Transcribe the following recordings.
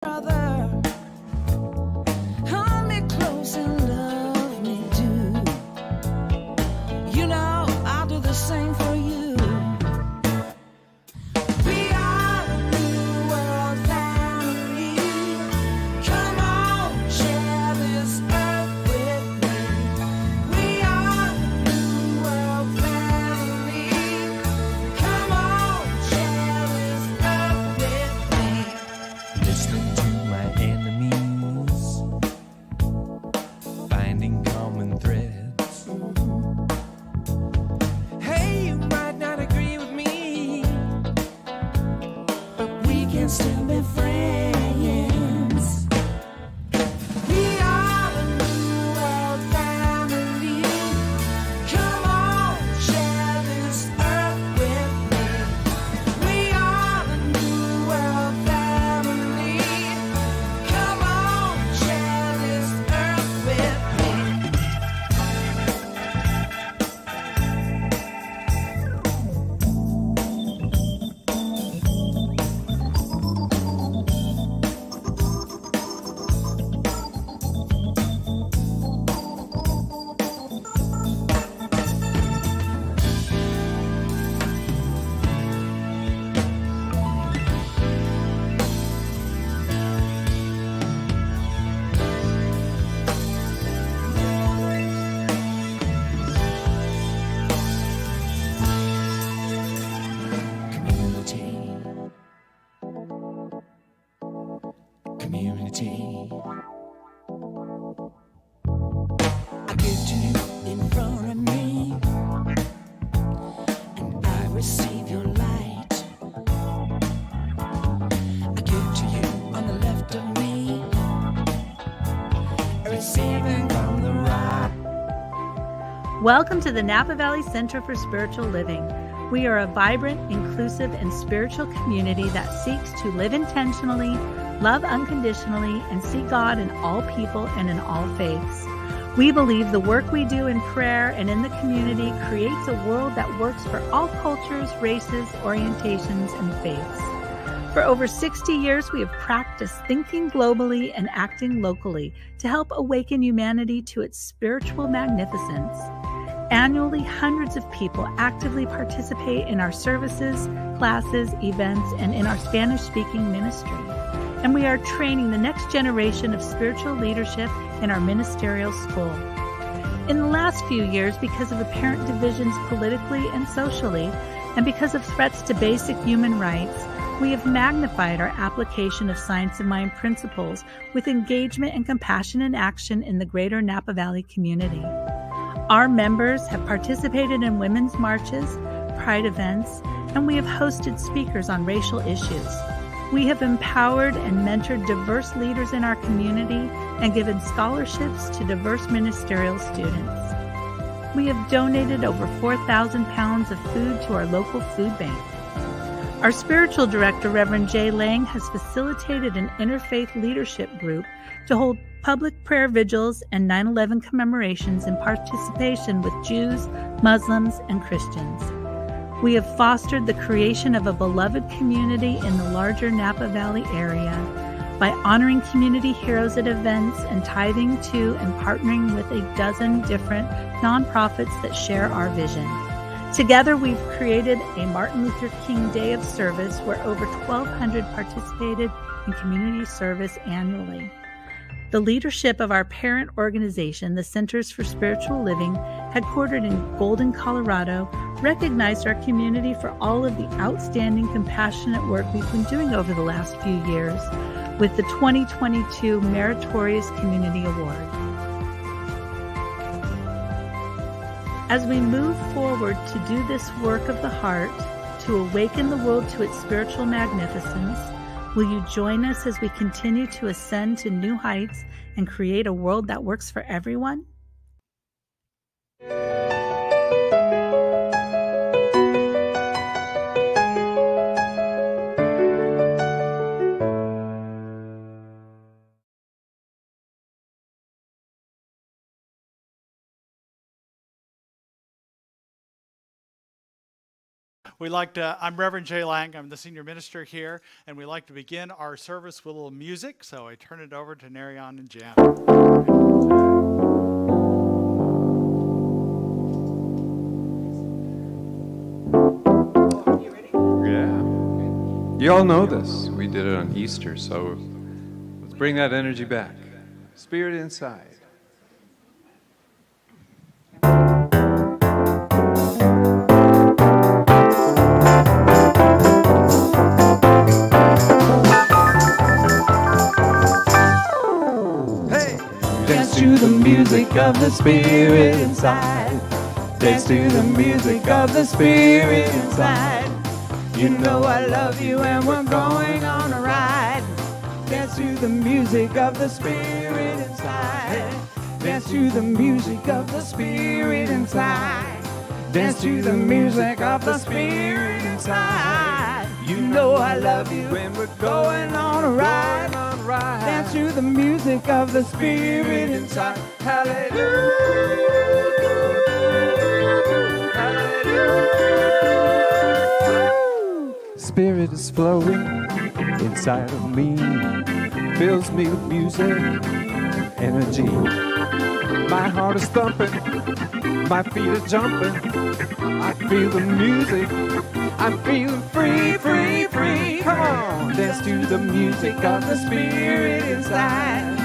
brother, hold me close and love me too. You know I'll do the same for you. We are the New World family. Come on, share this earth with me. We are the New World family. Come on, share this earth with me. Listening to my enemies, finding common threads. Hey, you might not agree with me, but we can still be friends. We are the New World family. Come on, share this earth with me. We are the New World family. Come on, share this earth with me. Community. I get you in front of me, and I receive your light. I give to you on the left of me, receiving from the right. Welcome to the Napa Valley Center for Spiritual Living. We are a vibrant, inclusive, and spiritual community that seeks to live intentionally, love unconditionally, and see God in all people and in all faiths. We believe the work we do in prayer and in the community creates a world that works for all cultures, races, orientations, and faiths. For over 60 years, we have practiced thinking globally and acting locally to help awaken humanity to its spiritual magnificence. Annually, hundreds of people actively participate in our services, classes, events, and in our Spanish-speaking ministry. And we are training the next generation of spiritual leadership in our ministerial school. In the last few years, because of apparent divisions politically and socially, and because of threats to basic human rights, we have magnified our application of science of mind principles with engagement and compassion in action in the greater Napa Valley community. Our members have participated in women's marches, pride events, and we have hosted speakers on racial issues. We have empowered and mentored diverse leaders in our community and given scholarships to diverse ministerial students. We have donated over 4,000 pounds of food to our local food bank. Our spiritual director, Reverend Jay Lang, has facilitated an interfaith leadership group to hold public prayer vigils and 9/11 commemorations in participation with Jews, Muslims, and Christians. We have fostered the creation of a beloved community in the larger Napa Valley area by honoring community heroes at events and tithing to and partnering with a dozen different nonprofits that share our vision. Together, we've created a Martin Luther King Day of Service where over 1,200 participated in community service annually. The leadership of our parent organization, the Centers for Spiritual Living, headquartered in Golden, Colorado, recognized our community for all of the outstanding, compassionate work we've been doing over the last few years with the 2022 Meritorious Community Award. As we move forward to do this work of the heart, to awaken the world to its spiritual magnificence, will you join us as we continue to ascend to new heights and create a world that works for everyone? I'm Reverend Jay Lang. I'm the senior minister here, and we like to begin our service with a little music. So I turn it over to Narayan and Janet. Yeah. You all know this. We did it on Easter, so let's bring that energy back. Spirit inside. Dance to the music of the spirit inside. Dance to the music of the spirit inside. You know I love you and we're going on a ride. Dance to the music of the spirit inside. Dance to the music of the spirit inside. Dance to the music of the spirit inside. You know I love you and we're going on a ride. Dance to the music of the spirit inside. Hallelujah. Spirit is flowing inside of me, fills me with music, energy. My heart is thumping, my feet are jumping. I feel the music, I'm feeling free, free, free. Come on, dance to the music of the spirit inside.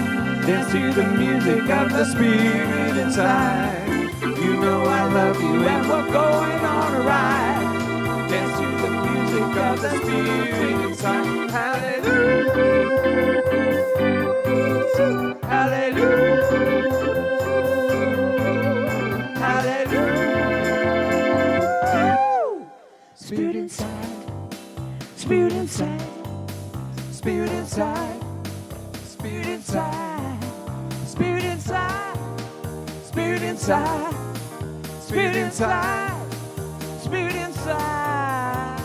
Dance to the music of the spirit inside. You know I love you and we're going on a ride. Dance to the music of the spirit inside. Hallelujah. Hallelujah. Hallelujah. Spirit inside. Spirit inside. Spirit inside. Spirit inside. Spirit inside. Spirit inside. Spirit inside. Spirit inside.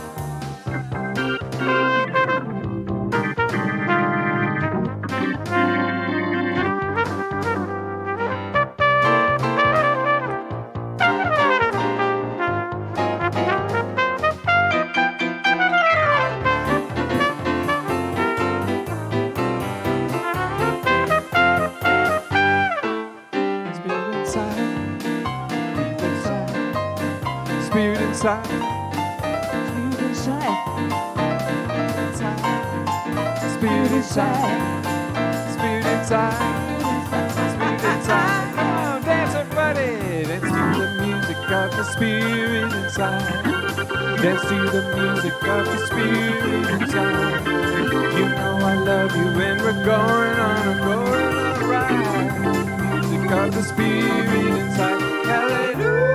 Spirit inside. Spirit inside. Spirit inside. Spirit inside. Spirit inside. Oh, dance everybody. Dance to the music of the spirit inside. Dance to the music of the spirit inside. You know I love you and we're going on a ride. Music of the spirit inside. Hallelujah.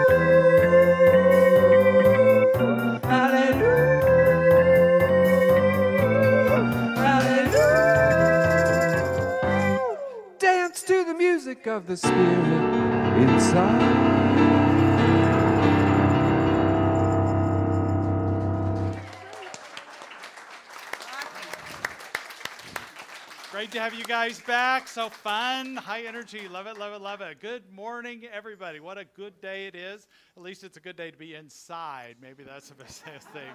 To the music of the spirit inside. Great to have you guys back. So fun, high energy. Love it, love it, love it. Good morning, everybody. What a good day it is. At least it's a good day to be inside. Maybe that's the best thing.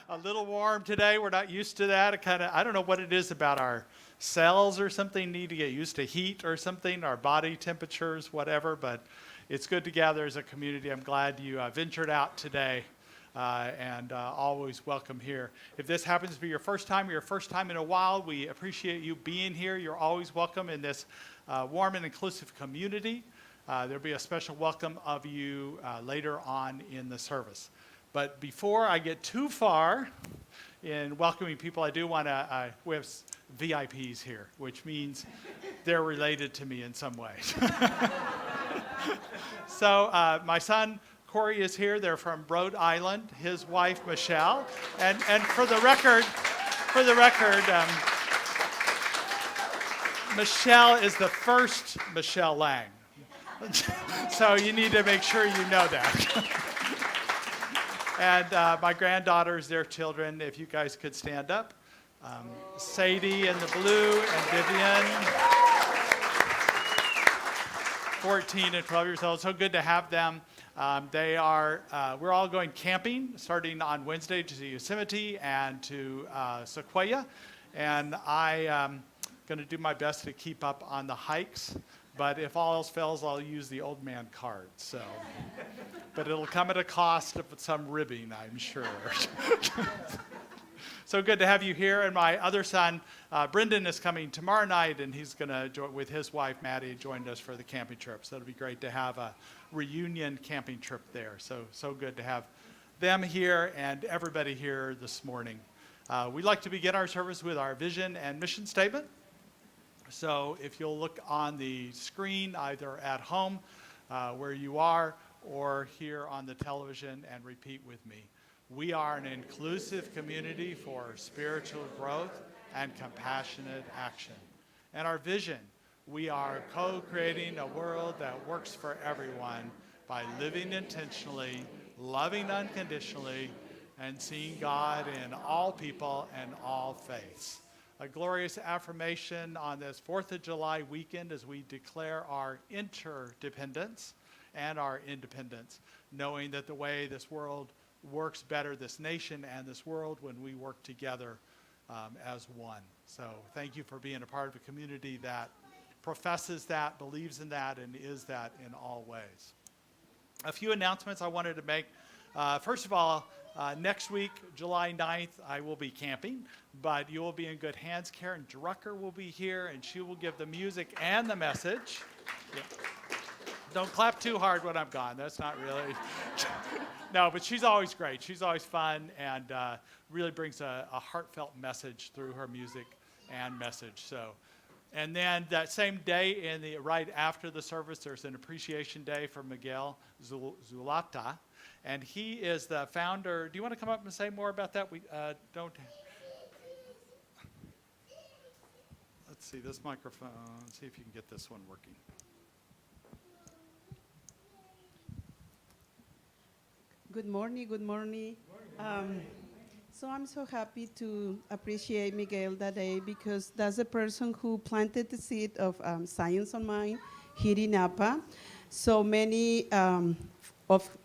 A little warm today. We're not used to that. I don't know what it is about our cells or something, need to get used to heat or something, our body temperatures, whatever, but it's good to gather as a community. I'm glad you ventured out today and always welcome here. If this happens to be your first time or your first time in a while, we appreciate you being here. You're always welcome in this warm and inclusive community. There'll be a special welcome of you later on in the service. But before I get too far in welcoming people, I do want to, we have VIPs here, which means they're related to me in some way. So my son Corey is here. They're from Rhode Island. His wife Michelle, and for the record, Michelle is the first Michelle Lang. So you need to make sure you know that. And my granddaughters, their children, if you guys could stand up. Sadie in the blue and Vivian, 14 and 12 years old. So good to have them. We're all going camping starting on Wednesday to Yosemite and to Sequoia. And I am going to do my best to keep up on the hikes. But if all else fails, I'll use the old man card. So, but it'll come at a cost of some ribbing, I'm sure. So good to have you here. And my other son, Brendan, is coming tomorrow night, and he's going to join with his wife, Maddie, joined us for the camping trip. So it'll be great to have a reunion camping trip there. So good to have them here and everybody here this morning. We'd like to begin our service with our vision and mission statement. So if you'll look on the screen, either at home where you are or here on the television, and repeat with me. We are an inclusive community for spiritual growth and compassionate action. And our vision, we are co-creating a world that works for everyone by living intentionally, loving unconditionally, and seeing God in all people and all faiths. A glorious affirmation on this 4th of July weekend as we declare our interdependence and our independence, knowing that the way this world works better, this nation and this world, when we work together as one. So thank you for being a part of a community that professes that, believes in that, and is that in all ways. A few announcements I wanted to make. First of all, next week, July 9th, I will be camping, but you will be in good hands. Karen Drucker will be here, and she will give the music and the message. Yeah. Don't clap too hard when I'm gone. That's not really... No, but she's always great. She's always fun and really brings a heartfelt message through her music and message. So, and then that same day, right after the service, there's an appreciation day for Miguel Zulata, and he is the founder. Do you want to come up and say more about that? We don't. Let's see this microphone. Let's see if you can get this one working. Good morning, good morning. So I'm so happy to appreciate Miguel that day, because that's the person who planted the seed of Science on Mind here in Napa. So many of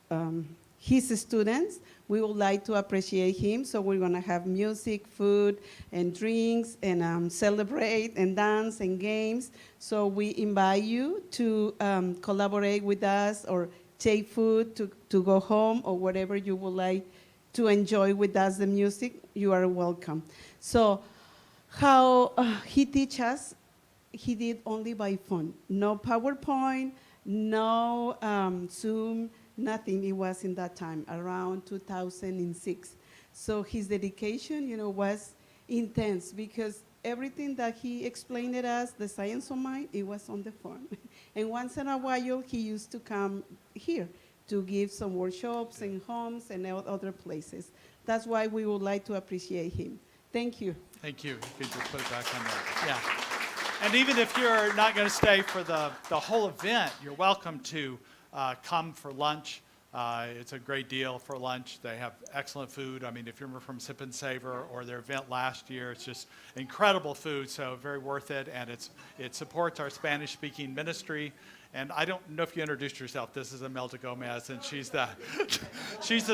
his students, we would like to appreciate him. So we're gonna have music, food, and drinks, and celebrate and dance and games. So we invite you to collaborate with us, or take food to go home, or whatever you would like to enjoy with us, the music, you are welcome. So how he teach us, he did only by phone. No PowerPoint, no Zoom, nothing. It was in that time, around 2006. So his dedication, was intense, because everything that he explained to us, the Science of Mind, it was on the phone. And once in a while, he used to come here to give some workshops in homes and other places. That's why we would like to appreciate him. Thank you. Thank you. You could just put it back on there. Yeah. And even if you're not going to stay for the whole event, you're welcome to come for lunch. It's a great deal for lunch. They have excellent food. I mean, if you're from Sip and Savor or their event last year, it's just incredible food, so very worth it. And it supports our Spanish-speaking ministry. And I don't know if you introduced yourself. This is Imelda Gomez, and she's the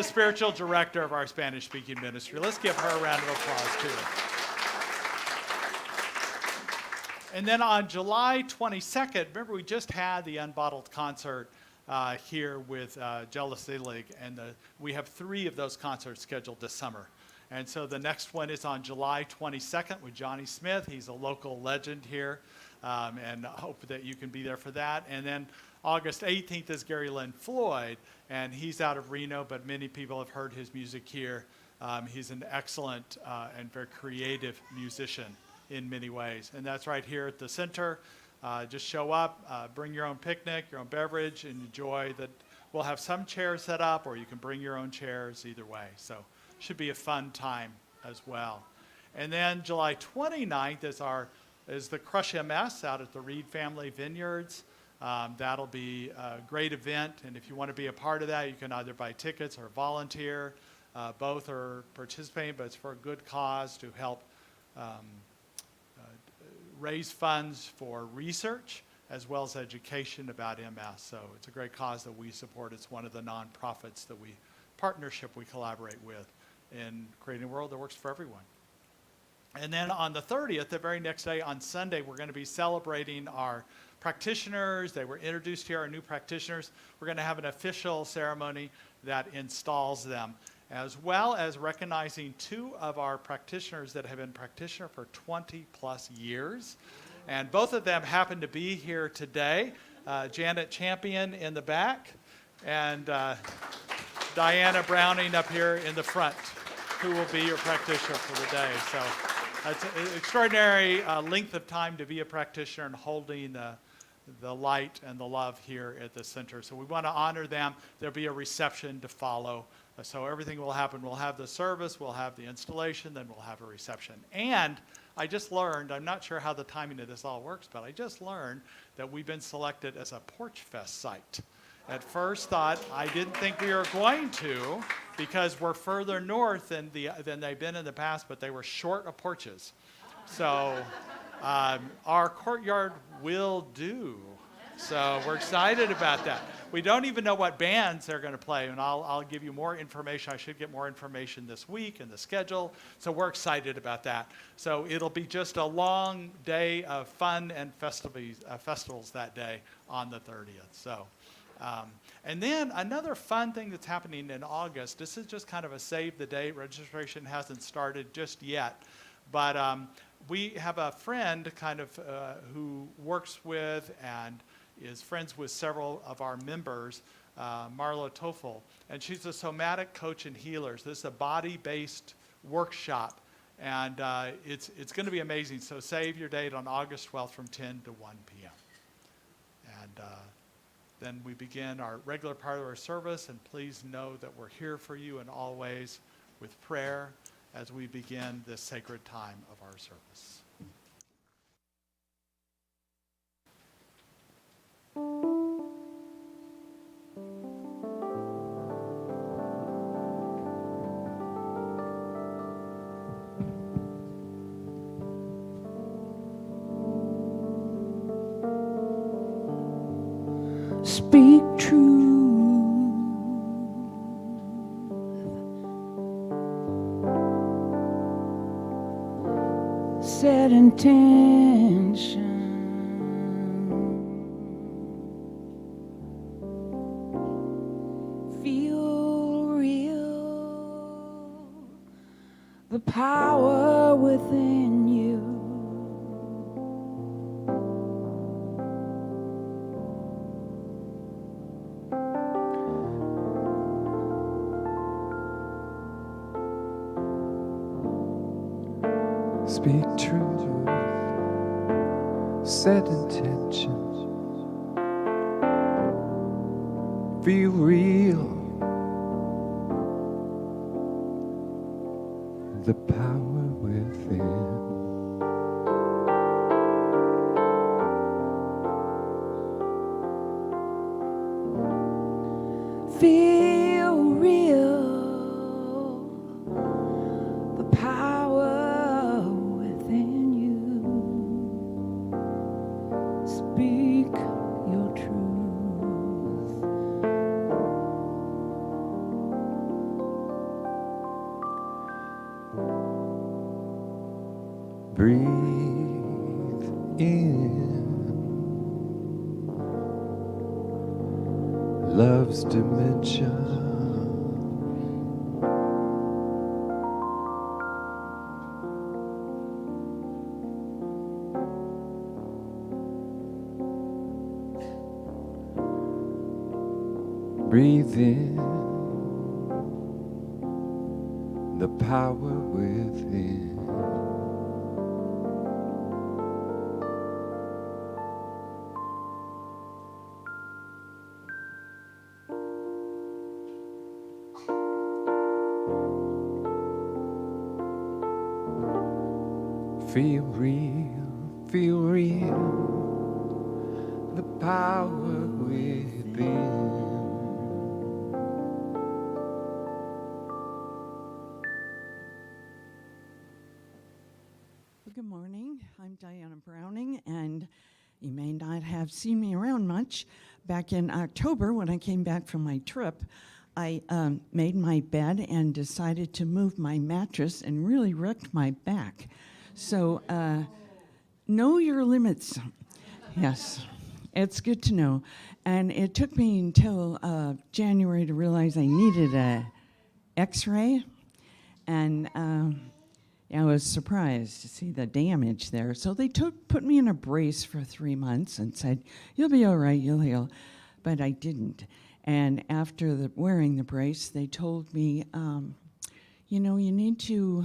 spiritual director of our Spanish-speaking ministry. Let's give her a round of applause, too. And then on July 22nd, remember we just had the Unbottled concert here with Jealousy League, and we have 3 of those concerts scheduled this summer. And so the next one is on July 22nd with Johnny Smith. He's a local legend here, and I hope that you can be there for that. And then August 18th is Gary Lynn Floyd, and he's out of Reno, but many people have heard his music here. He's an excellent and very creative musician in many ways, and that's right here at the center. Just show up, bring your own picnic, your own beverage, and enjoy that. We'll have some chairs set up, or you can bring your own chairs, either way. So should be a fun time as well. And then July 29th is the Crush MS out at the Reed Family Vineyards. That'll be a great event, and if you want to be a part of that, you can either buy tickets or volunteer. Both are participating, but it's for a good cause to help raise funds for research as well as education about MS. So it's a great cause that we support. It's one of the nonprofits that we collaborate with in creating a world that works for everyone. And then on the 30th, the very next day, on Sunday, we're going to be celebrating our practitioners. They were introduced here, our new practitioners. We're going to have an official ceremony that installs them, as well as recognizing 2 of our practitioners that have been practitioner for 20 plus years. And both of them happen to be here today. Janet Champion in the back and Diana Browning up here in the front, who will be your practitioner for the day. So it's an extraordinary length of time to be a practitioner and holding the light and the love here at the center. So we want to honor them. There'll be a reception to follow. So everything will happen. We'll have the service, we'll have the installation, then we'll have a reception. And I just learned, I'm not sure how the timing of this all works, but I just learned that we've been selected as a Porch Fest site. At first thought, I didn't think we were going to, because we're further north than they've been in the past, but they were short of porches. So our courtyard will do. So we're excited about that. We don't even know what bands they're going to play, and I'll give you more information. I should get more information this week in the schedule. So we're excited about that. So it'll be just a long day of fun and festivals that day on the 30th. So. And then another fun thing that's happening in August, this is just kind of a save the date. Registration hasn't started just yet, but we have a friend kind of who works with and is friends with several of our members, Marla Toffel, and she's a somatic coach and healer. So this is a body-based workshop, and it's going to be amazing. So save your date on August 12th from 10 to 1 p.m. And then we begin our regular part of our service, and please know that we're here for you in all ways with prayer as we begin this sacred time of our service. Speak truth, set intention, feel real, the power within you. Speak truth, set intentions, feel real, the power within. Feel real, the power within you. Speak your truth. Breathe in love's dimension. Breathe in the power within. Feel real, the power within. Well, good morning. I'm Diana Browning, and You may not have seen me around much. Back in October, when I came back from my trip, I made my bed and decided to move my mattress and really wrecked my back. So know your limits. Yes, it's good to know. And it took me until January to realize I needed a X-ray. And I was surprised to see the damage there. So they put me in a brace for 3 months and said, "You'll be all right, you'll heal." But I didn't. And after wearing the brace, they told me, you need to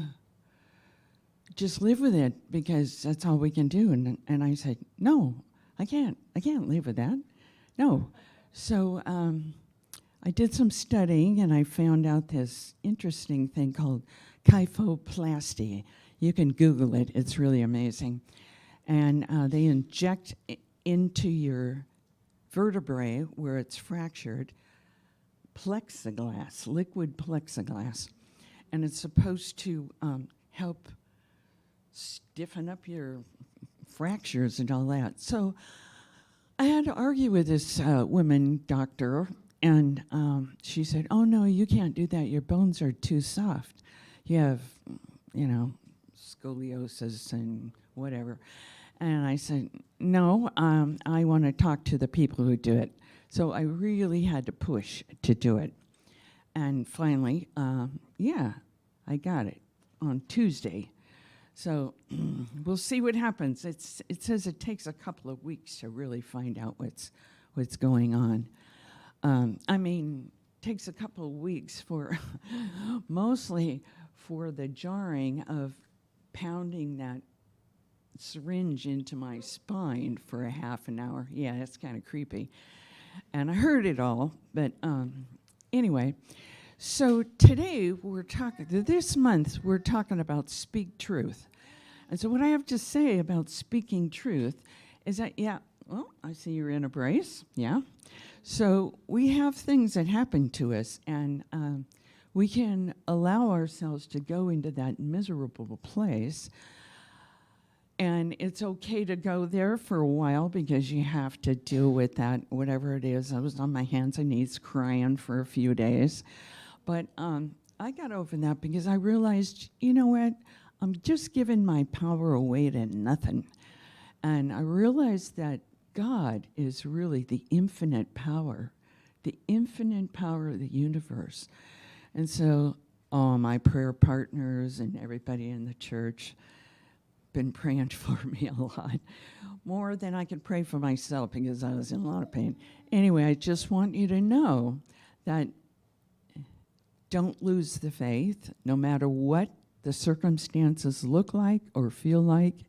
just live with it because that's all we can do. And I said, "No, I can't live with that. No." So I did some studying and I found out this interesting thing called kyphoplasty. You can Google it. It's really amazing. And they inject into your vertebrae where it's fractured plexiglass, liquid plexiglass. And it's supposed to help stiffen up your fractures and all that. So I had to argue with this woman doctor, and she said, "Oh, no, you can't do that. Your bones are too soft. You have, scoliosis and whatever." And I said, "No, I want to talk to the people who do it." So I really had to push to do it. And finally, I got it on Tuesday. So we'll see what happens. It says it takes a couple of weeks to really find out what's going on. Takes a couple of weeks for mostly for the jarring of pounding that syringe into my spine for a half an hour. Yeah, that's kind of creepy. And I heard it all, but anyway. So today this month we're talking about speak truth. And so what I have to say about speaking truth is that, I see you're in a brace, yeah. So we have things that happen to us, and we can allow ourselves to go into that miserable place. And it's okay to go there for a while because you have to deal with that, whatever it is. I was on my hands and knees crying for a few days. But I got over that because I realized, you know what? I'm just giving my power away to nothing. And I realized that God is really the infinite power of the universe. And so all my prayer partners and everybody in the church been praying for me a lot, more than I could pray for myself because I was in a lot of pain. Anyway, I just want you to know that don't lose the faith, no matter what the circumstances look like or feel like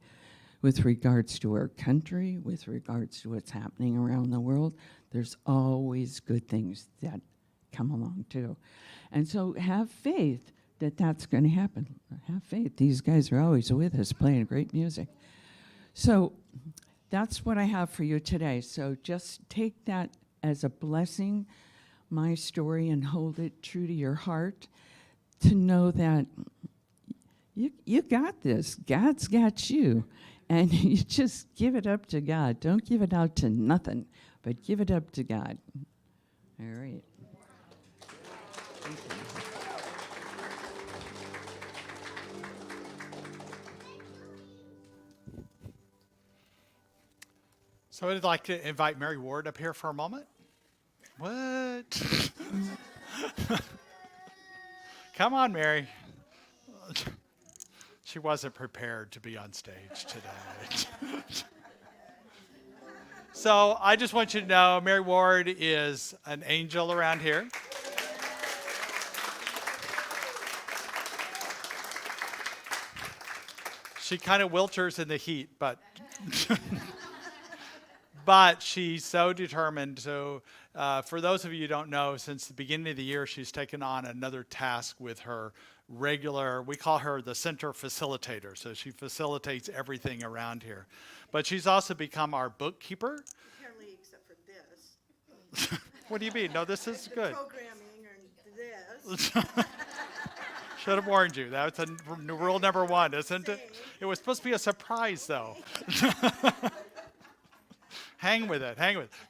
with regards to our country, with regards to what's happening around the world. There's always good things that come along too. And so have faith that that's going to happen. Have faith. These guys are always with us playing great music. So that's what I have for you today. So just take that as a blessing, my story, and hold it true to your heart to know that you got this. God's got you. And you just give it up to God. Don't give it out to nothing, but give it up to God. All right. Thank you. So I'd like to invite Mary Ward up here for a moment. What? Come on, Mary. She wasn't prepared to be on stage today. So I just want you to know Mary Ward is an angel around here. She kind of wilters in the heat, but but she's so determined. So for those of you who don't know, since the beginning of the year, she's taken on another task with her regular, we call her the center facilitator. So she facilitates everything around here. But she's also become our bookkeeper. Apparently, except for this. What do you mean? No, this is good. Programming or this. Should have warned you. That's rule number one, isn't it? It was supposed to be a surprise, though. hang with it.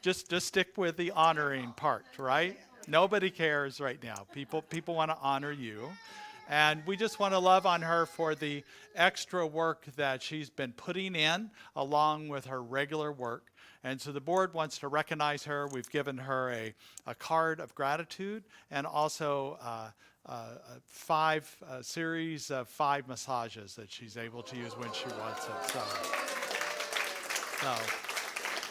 Just stick with the honoring part, right? Nobody cares right now. People want to honor you. And we just want to love on her for the extra work that she's been putting in along with her regular work. And so the board wants to recognize her. We've given her a card of gratitude and also a series of 5 massages that she's able to use when she wants it. So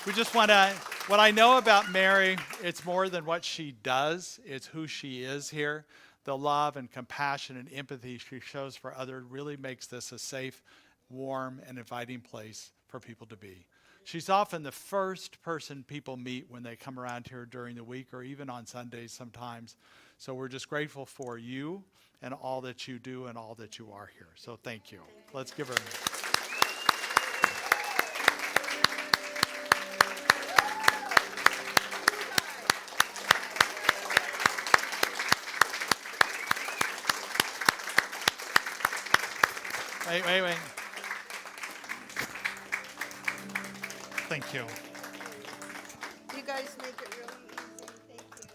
we just want to, what I know about Mary, it's more than what she does, it's who she is here. The love and compassion and empathy she shows for others really makes this a safe, warm, and inviting place for people to be. She's often the first person people meet when they come around here during the week or even on Sundays sometimes. So we're just grateful for you and all that you do and all that you are here. So thank you. Let's give her Wait. Thank you. You guys make it really easy. Thank you.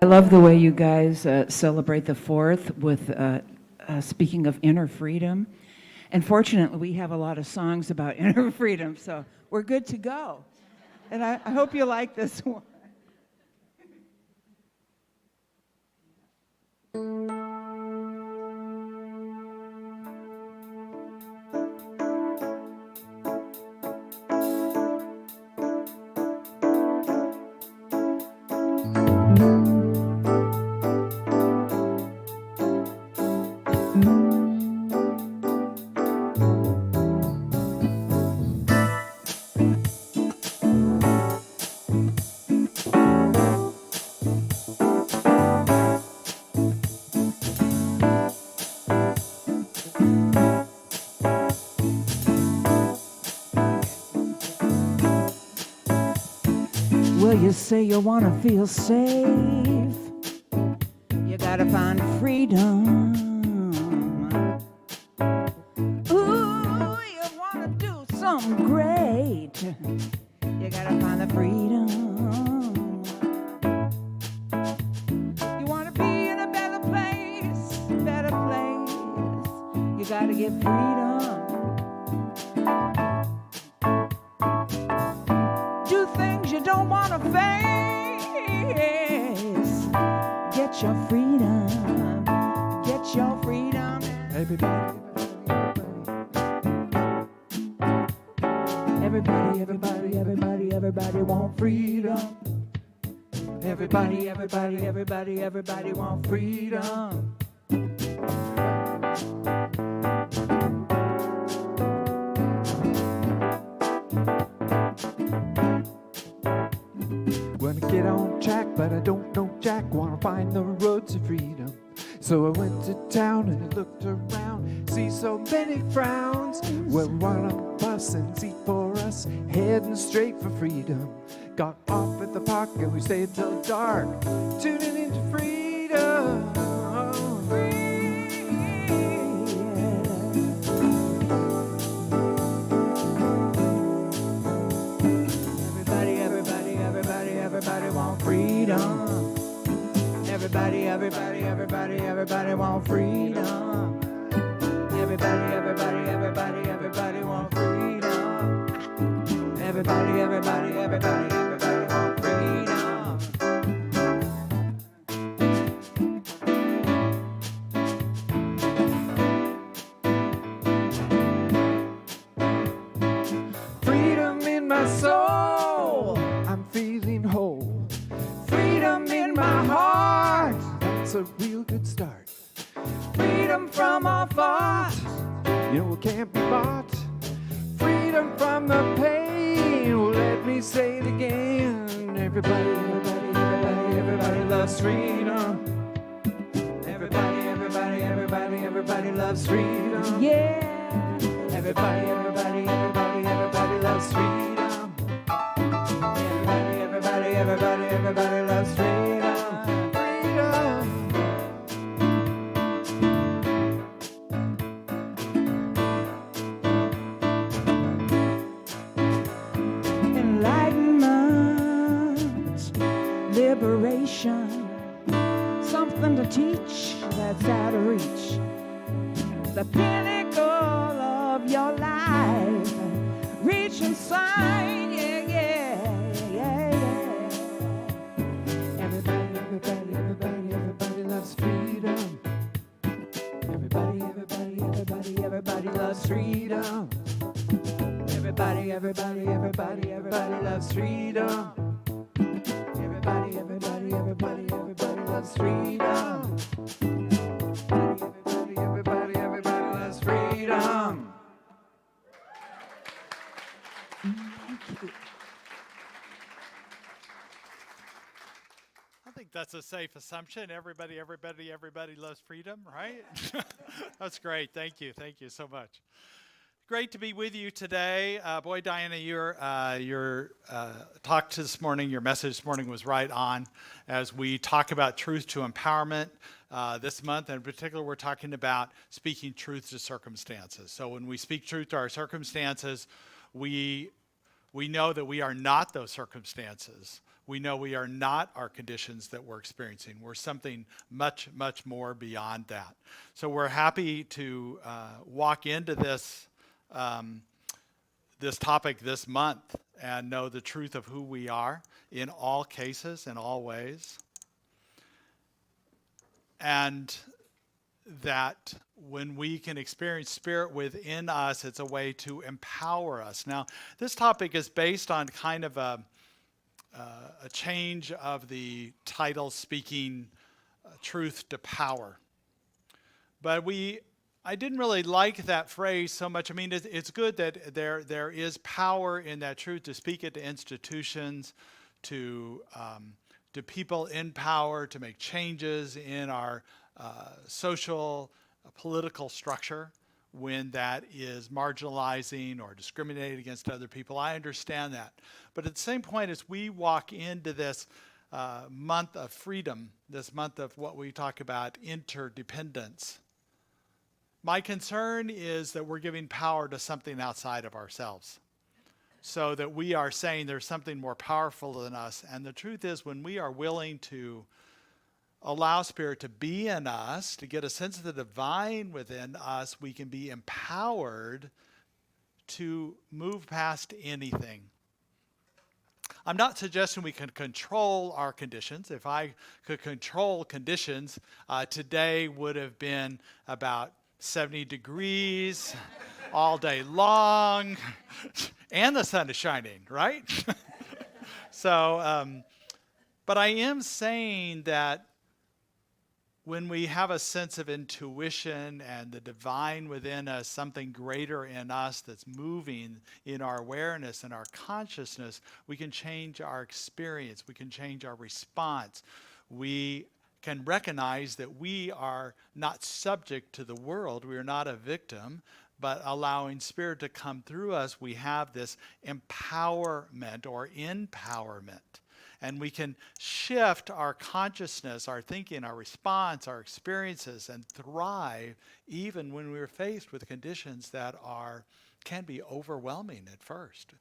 I love the way you guys celebrate the 4th with speaking of inner freedom. And fortunately, we have a lot of songs about inner freedom, so we're good to go. And I hope you like this one. Well, you say you want to feel safe. You gotta find freedom. Ooh, you want to do something great. You gotta find the freedom. You want to be in a better place, you gotta get freedom. Do things you don't want to face. Get your freedom. Get your freedom. Everybody. Everybody want freedom. Everybody want freedom. Wanna get on track, but I don't know jack. Wanna find the roads of freedom. So I went to town and I looked around. See so many frowns. Well, one on a bus and seat for us, heading straight for freedom. Got off at the park and we stayed till dark, tuning into freedom. Everybody want freedom. Everybody want freedom. Everybody want freedom. Everybody want freedom. Freedom in my soul, I'm feeling whole. Freedom in my heart, that's a real good start. Freedom from our thoughts, you know it can't be bought. Freedom from the pain, well, let me say it again. Everybody loves freedom. Everybody loves freedom. Yeah. Everybody loves freedom. Everybody loves freedom. Enlightenment, liberation, something to teach that's out of reach. The pinnacle of your life, reach inside, yeah, yeah, yeah, yeah. Everybody, everybody, everybody, everybody loves freedom. Everybody, everybody, everybody, everybody loves freedom. Everybody, everybody, everybody, everybody loves freedom. Everybody, everybody, everybody, everybody loves freedom. Everybody, everybody, everybody loves freedom. Thank you. I think that's a safe assumption. Everybody loves freedom, right? That's great. Thank you so much. Great to be with you today. Boy, Diana, your talk this morning, your message this morning was right on as we talk about truth to empowerment this month. And in particular, we're talking about speaking truth to circumstances. So when we speak truth to our circumstances, we know that we are not those circumstances. We know we are not our conditions that we're experiencing. We're something much, much more beyond that. So we're happy to walk into this topic this month and know the truth of who we are in all cases, in all ways. And that when we can experience Spirit within us, it's a way to empower us. Now, this topic is based on kind of a change of the title, speaking truth to power. But I didn't really like that phrase so much. I mean, it's good that there is power in that truth to speak it to institutions, to people in power, to make changes in our social, political structure when that is marginalizing or discriminating against other people. I understand that. But at the same point, as we walk into this month of freedom, this month of what we talk about interdependence, my concern is that we're giving power to something outside of ourselves. So that we are saying there's something more powerful than us. And the truth is, when we are willing to allow Spirit to be in us, to get a sense of the divine within us, we can be empowered to move past anything. I'm not suggesting we can control our conditions. If I could control conditions, today would have been about 70 degrees all day long, and the sun is shining, right? So, but I am saying that when we have a sense of intuition and the divine within us, something greater in us that's moving in our awareness and our consciousness, we can change our experience. We can change our response. We can recognize that we are not subject to the world. We are not a victim, but allowing Spirit to come through us, we have this empowerment or empowerment. And we can shift our consciousness, our thinking, our response, our experiences, and thrive even when we're faced with conditions that can be overwhelming at first.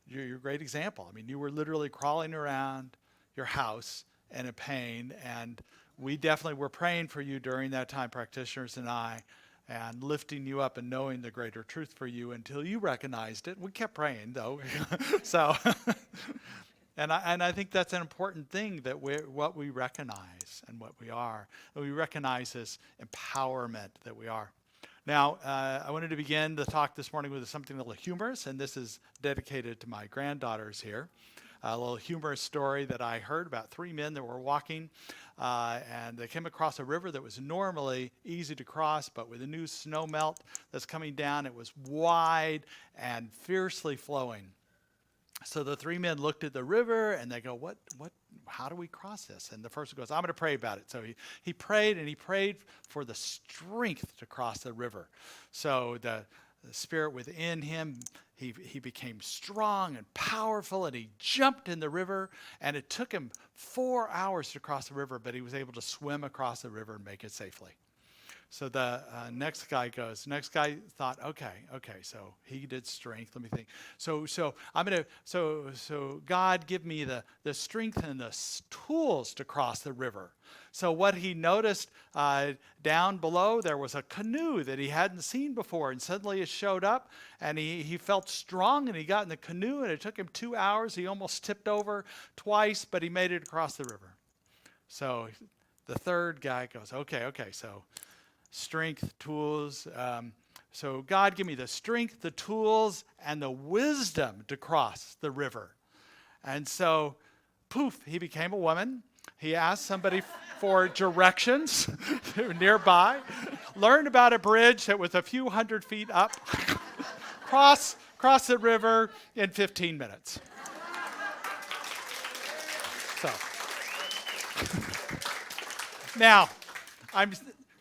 You're a great example. I mean, you were literally crawling around your house in a pain, and we definitely were praying for you during that time, practitioners and I, and lifting you up and knowing the greater truth for you until you recognized it. We kept praying, though. So... And I think that's an important thing, that what we recognize and what we are. And we recognize this empowerment that we are. Now, I wanted to begin the talk this morning with something a little humorous, and this is dedicated to my granddaughters here. A little humorous story that I heard about 3 men that were walking, and they came across a river that was normally easy to cross, but with a new snow melt that's coming down, it was wide and fiercely flowing. So the 3 men looked at the river and they go, how do we cross this? And the first one goes, I'm going to pray about it. So he prayed, and he prayed for the strength to cross the river. So spirit within him, he became strong and powerful, and he jumped in the river, and it took him 4 hours to cross the river, but he was able to swim across the river and make it safely. So the next guy thought, okay, so he did strength. Let me think. So God give me the strength and the tools to cross the river. So what he noticed down below, there was a canoe that he hadn't seen before, and suddenly it showed up, and he felt strong, and he got in the canoe, and it took him 2 hours. He almost tipped over twice, but he made it across the river. So the third guy goes, okay, so strength, tools. So God give me the strength, the tools, and the wisdom to cross the river. And so, poof, he became a woman. He asked somebody for directions nearby, learned about a bridge that was a few hundred feet up, cross the river in 15 minutes. So, now, I'm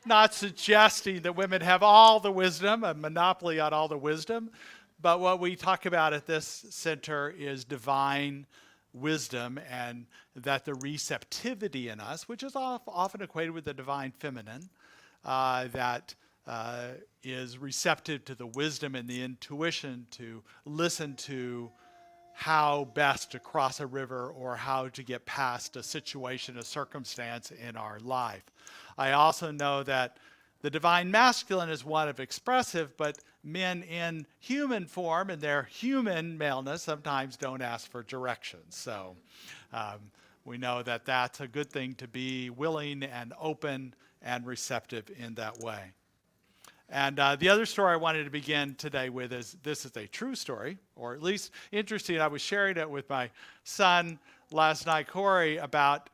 not suggesting that women have all the wisdom, a monopoly on all the wisdom, but what we talk about at this center is divine wisdom, and that the receptivity in us, which is often equated with the divine feminine, that is receptive to the wisdom and the intuition to listen to how best to cross a river or how to get past a situation, a circumstance in our life. I also know that the divine masculine is one of expressive, but men in human form and their human maleness sometimes don't ask for directions. So we know that that's a good thing, to be willing and open and receptive in that way. And the other story I wanted to begin today with is, this is a true story, or at least interesting. I was sharing it with my son last night, Corey, about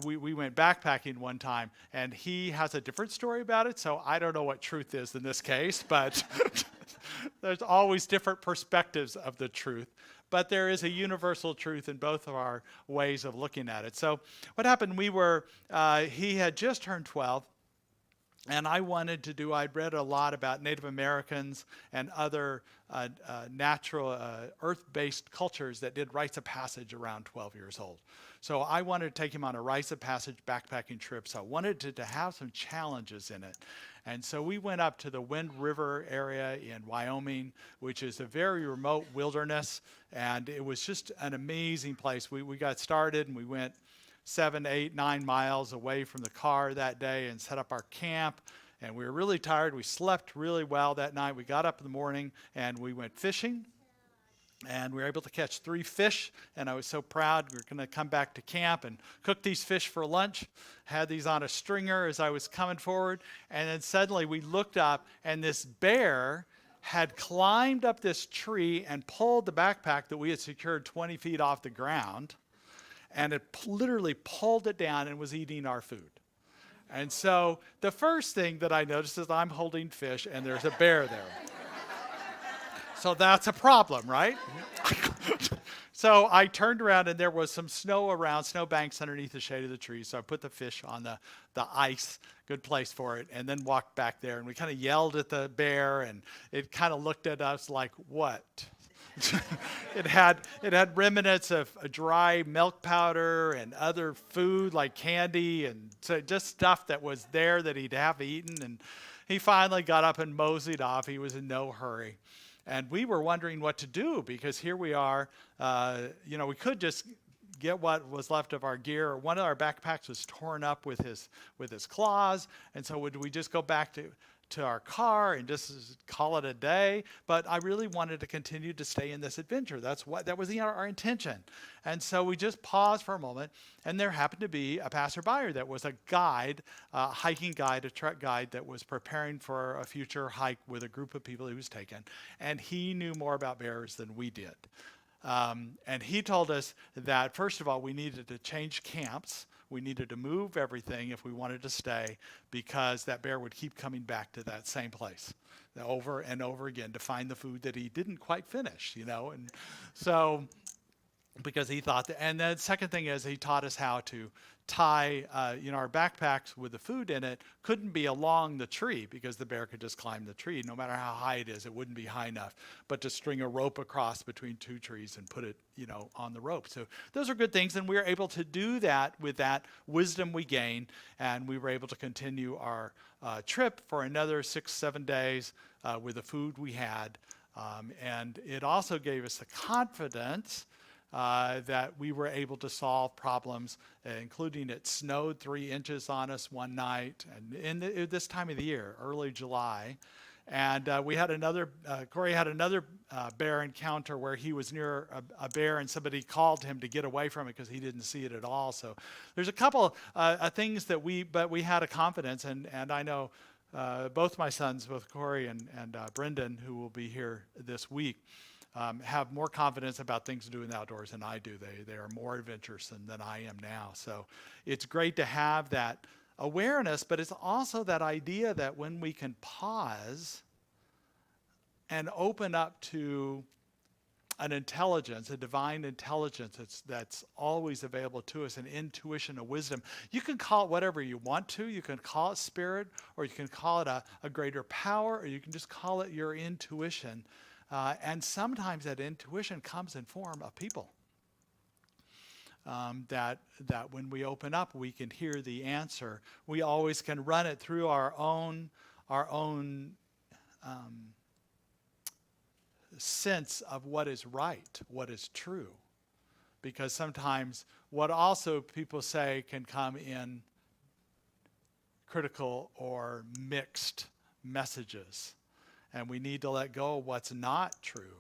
we went backpacking one time, and he has a different story about it, so I don't know what truth is in this case, but there's always different perspectives of the truth. But there is a universal truth in both of our ways of looking at it. So what happened, he had just turned 12, and I wanted to do, I'd read a lot about Native Americans and other natural earth-based cultures that did rites of passage around 12 years old. So I wanted to take him on a rites of passage backpacking trip. So I wanted to have some challenges in it. And so we went up to the Wind River area in Wyoming, which is a very remote wilderness. And it was just an amazing place. We got started and we went 7, 8, 9 miles away from the car that day and set up our camp. And we were really tired. We slept really well that night. We got up in the morning and we went fishing. And we were able to catch 3 fish. And I was so proud. We were going to come back to camp and cook these fish for lunch. Had these on a stringer as I was coming forward. And then suddenly we looked up, and this bear had climbed up this tree and pulled the backpack that we had secured 20 feet off the ground. And it literally pulled it down and was eating our food. And so the first thing that I noticed is I'm holding fish and there's a bear there. So that's a problem, right? So I turned around and there was some snow around, snow banks underneath the shade of the trees. So I put the fish on the ice, good place for it, and then walked back there. And we kind of yelled at the bear, and it kind of looked at us like, what? It had remnants of a dry milk powder and other food like candy, and so just stuff that was there that he'd have eaten. And he finally got up and moseyed off. He was in no hurry. And we were wondering what to do, because here we are, we could just get what was left of our gear. One of our backpacks was torn up with his claws. And so would we just go back to our car and just call it a day? But I really wanted to continue to stay in this adventure. That was our intention. And so we just paused for a moment, and there happened to be a passerby that was a guide, a hiking guide, a trek guide that was preparing for a future hike with a group of people he was taking. And he knew more about bears than we did. And he told us that, first of all, we needed to change camps. We needed to move everything if we wanted to stay, because that bear would keep coming back to that same place over and over again to find the food that he didn't quite finish, And so because he thought that. And the second thing is he taught us how to tie, our backpacks with the food in it couldn't be along the tree because the bear could just climb the tree. No matter how high it is, it wouldn't be high enough. But to string a rope across between two trees and put it, on the rope. So those are good things, and we were able to do that with that wisdom we gained, and we were able to continue our trip for another 6-7 days with the food we had. And it also gave us the confidence that we were able to solve problems, including it snowed 3 inches on us one night, and in this time of the year, early July. And we had Corey had another bear encounter where he was near a bear and somebody called him to get away from it because he didn't see it at all. So there's a couple things that we had a confidence, and I know both my sons, both Corey and Brendan, who will be here this week, have more confidence about things to do in the outdoors than I do. They are more adventuresome than I am now. So it's great to have that awareness, but it's also that idea that when we can pause and open up to an intelligence, a divine intelligence that's always available to us, an intuition, a wisdom. You can call it whatever you want to. You can call it spirit, or you can call it a greater power, or you can just call it your intuition. And sometimes that intuition comes in form of people. That when we open up, we can hear the answer. We always can run it through our own sense of what is right, what is true. Because sometimes what also people say can come in critical or mixed messages. And we need to let go of what's not true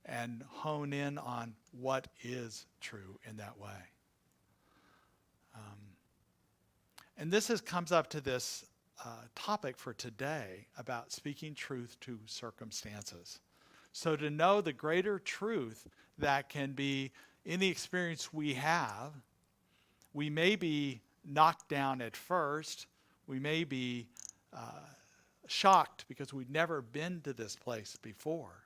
and hone in on what is true in that way. And this comes up to this topic for today about speaking truth to circumstances. So to know the greater truth that can be in the experience we have, we may be knocked down at first. We may be shocked because we've never been to this place before.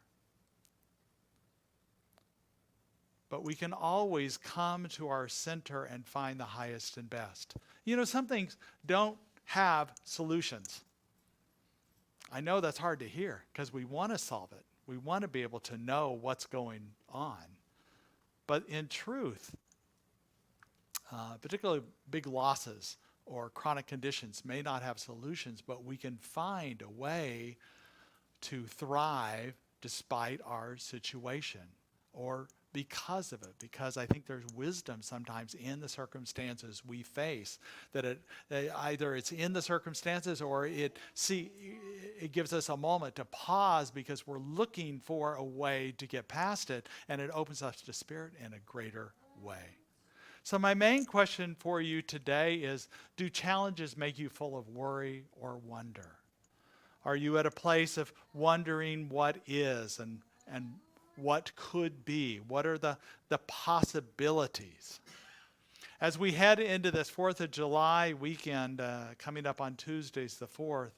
But we can always come to our center and find the highest and best. Some things don't have solutions. I know that's hard to hear because we want to solve it. We want to be able to know what's going on. But in truth, particularly big losses or chronic conditions may not have solutions, but we can find a way to thrive despite our situation or because of it, because I think there's wisdom sometimes in the circumstances we face, that either it's in the circumstances or it gives us a moment to pause because we're looking for a way to get past it, and it opens us to spirit in a greater way. So my main question for you today is, do challenges make you full of worry or wonder? Are you at a place of wondering what is and what could be? What are the possibilities? As we head into this 4th of July weekend, coming up on Tuesday's the 4th,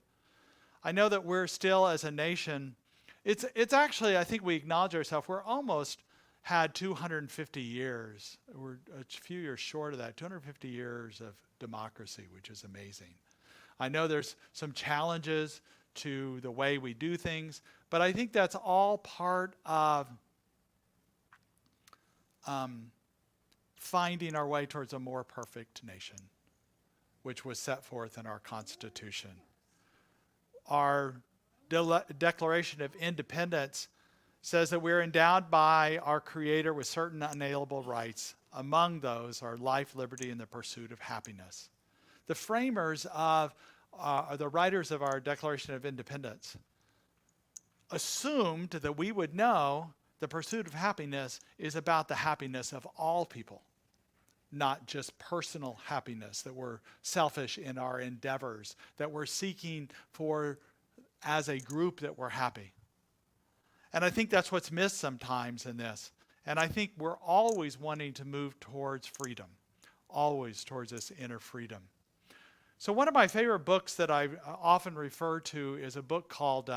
I know that we're still as a nation, it's actually, I think we acknowledge ourselves, we're almost had 250 years. We're a few years short of that, 250 years of democracy, which is amazing. I know there's some challenges to the way we do things, but I think that's all part of finding our way towards a more perfect nation, which was set forth in our Constitution. Our Declaration of Independence says that we're endowed by our Creator with certain unalienable rights. Among those are life, liberty, and the pursuit of happiness. The framers of the writers of our Declaration of Independence assumed that we would know the pursuit of happiness is about the happiness of all people, not just personal happiness, that we're selfish in our endeavors, that we're seeking for as a group that we're happy. And I think that's what's missed sometimes in this. And I think we're always wanting to move towards freedom, always towards this inner freedom. So one of my favorite books that I often refer to is a book called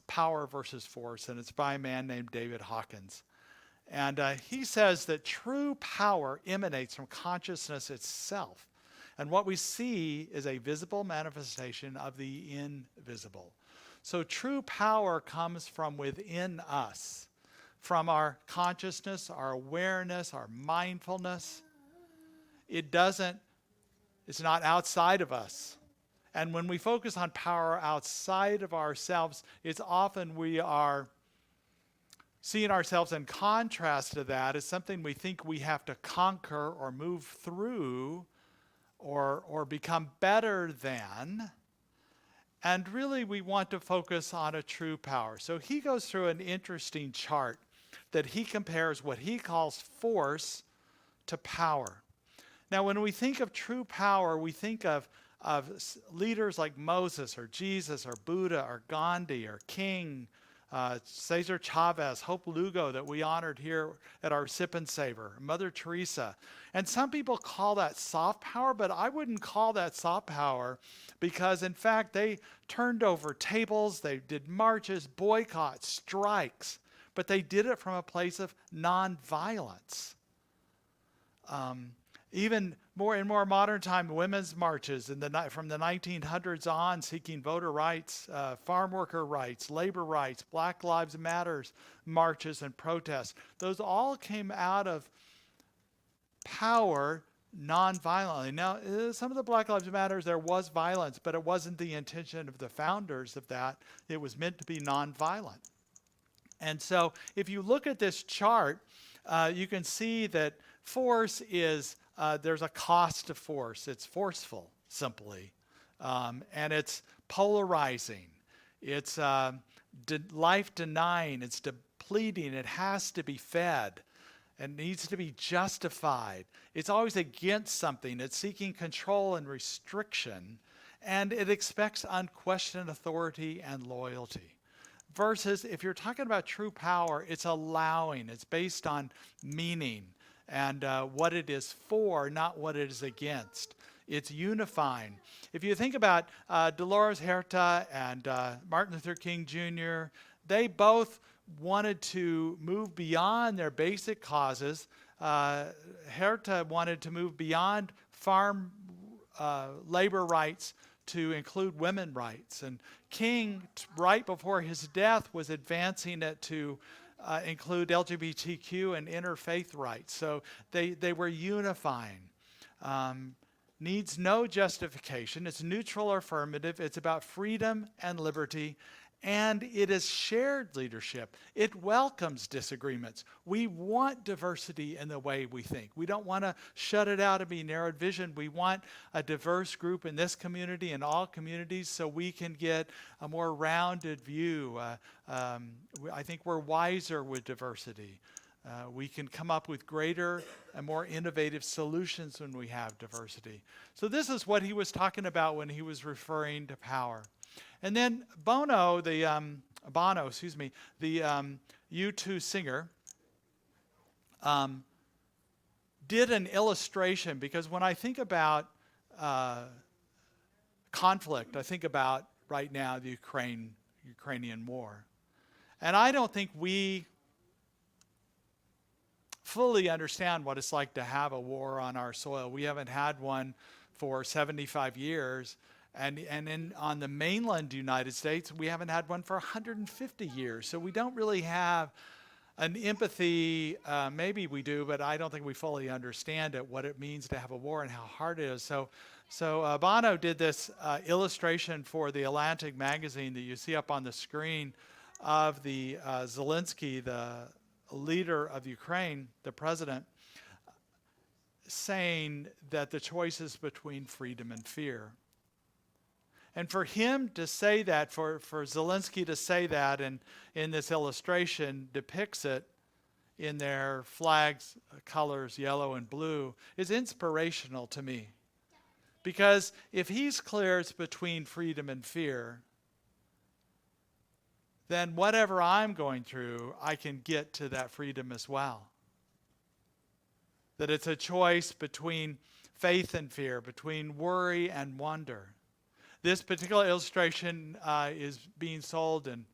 Power versus Force, and it's by a man named David Hawkins. And he says that true power emanates from consciousness itself. And what we see is a visible manifestation of the invisible. So true power comes from within us, from our consciousness, our awareness, our mindfulness. It's not outside of us. And when we focus on power outside of ourselves, it's often we are seeing ourselves in contrast to that as something we think we have to conquer or move through or become better than. And really we want to focus on a true power. So he goes through an interesting chart that he compares what he calls force to power. Now when we think of true power, we think of leaders like Moses or Jesus or Buddha or Gandhi or King, Cesar Chavez, Hope Lugo that we honored here at our Sip and Savor, Mother Teresa. And some people call that soft power, but I wouldn't call that soft power because in fact they turned over tables, they did marches, boycotts, strikes, but they did it from a place of nonviolence. Even in more modern time, women's marches from the 1900s on, seeking voter rights, farm worker rights, labor rights, Black Lives Matters marches and protests. Those all came out of power non-violently. Now, some of the Black Lives Matters, there was violence, but it wasn't the intention of the founders of that. It was meant to be non-violent. And so if you look at this chart, you can see that force is, there's a cost to force. It's forceful, simply. And it's polarizing. It's life-denying. It's depleting. It has to be fed. It needs to be justified. It's always against something. It's seeking control and restriction. And it expects unquestioned authority and loyalty. Versus if you're talking about true power, it's allowing. It's based on meaning and what it is for, not what it is against. It's unifying. If you think about Dolores Huerta and Martin Luther King Jr., they both wanted to move beyond their basic causes. Huerta wanted to move beyond farm labor rights to include women rights. And King, right before his death, was advancing it to include LGBTQ and interfaith rights. So they were unifying. Needs no justification. It's neutral or affirmative. It's about freedom and liberty. And it is shared leadership. It welcomes disagreements. We want diversity in the way we think. We don't want to shut it out and be narrowed vision. We want a diverse group in this community and all communities so we can get a more rounded view. I think we're wiser with diversity. We can come up with greater and more innovative solutions when we have diversity. So this is what he was talking about when he was referring to power. And then Bono, the U2 singer, did an illustration, because when I think about conflict, I think about right now the Ukrainian war. And I don't think we fully understand what it's like to have a war on our soil. We haven't had one for 75 years. And on the mainland United States, we haven't had one for 150 years. So we don't really have an empathy. Maybe we do, but I don't think we fully understand it, what it means to have a war and how hard it is. So Bono did this illustration for the Atlantic magazine that you see up on the screen of the Zelensky, the leader of Ukraine, the president, saying that the choice is between freedom and fear. And for him to say that, for Zelensky to say that, and in this illustration depicts it in their flag's colors, yellow and blue, is inspirational to me. Because if he's clear it's between freedom and fear, then whatever I'm going through, I can get to that freedom as well. That it's a choice between faith and fear, between worry and wonder. This particular illustration is being sold in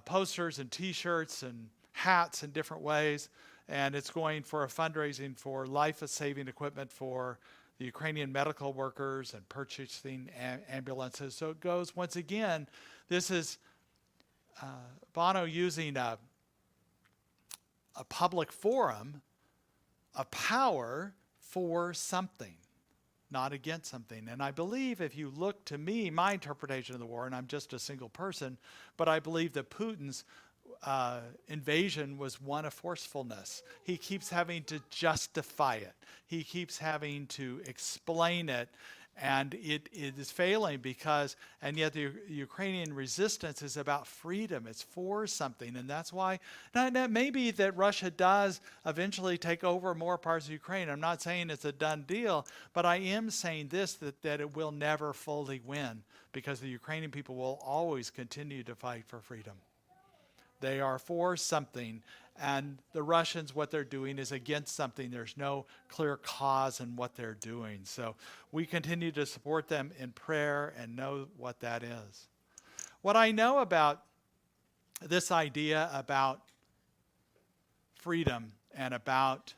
posters and T-shirts and hats in different ways. and it's going for a fundraising for life-saving equipment for the Ukrainian medical workers and purchasing ambulances. So it goes, once again, this is Bono using a public forum of power for something, not against something. And I believe if you look to me, my interpretation of the war, and I'm just a single person, but I believe that Putin's invasion was one of forcefulness. He keeps having to justify it. He keeps having to explain it, and it is failing because, and yet the Ukrainian resistance is about freedom. It's for something, and that's why, now it may be that Russia does eventually take over more parts of Ukraine. I'm not saying it's a done deal, but I am saying this, that it will never fully win, because the Ukrainian people will always continue to fight for freedom. They are for something, and the Russians, what they're doing is against something. There's no clear cause in what they're doing. So we continue to support them in prayer and know what that is. What I know about this idea about freedom and about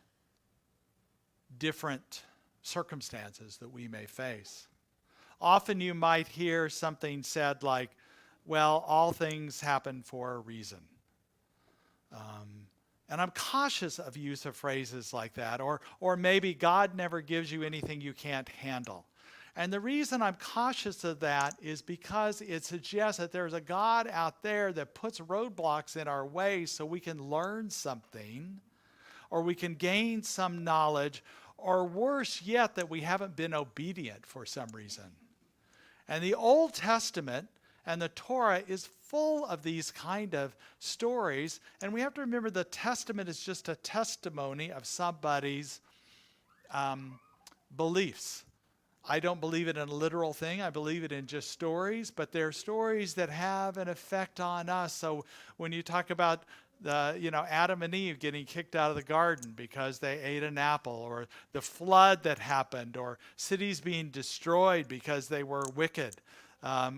different circumstances that we may face. Often you might hear something said like, well, all things happen for a reason. And I'm cautious of use of phrases like that, or maybe God never gives you anything you can't handle. And the reason I'm cautious of that is because it suggests that there's a God out there that puts roadblocks in our way so we can learn something, or we can gain some knowledge, or worse yet, that we haven't been obedient for some reason. And the Old Testament and the Torah is full of these kind of stories. And we have to remember the Testament is just a testimony of somebody's beliefs. I don't believe it in a literal thing. I believe it in just stories, but they're stories that have an effect on us. So when you talk about Adam and Eve getting kicked out of the garden because they ate an apple, or the flood that happened, or cities being destroyed because they were wicked,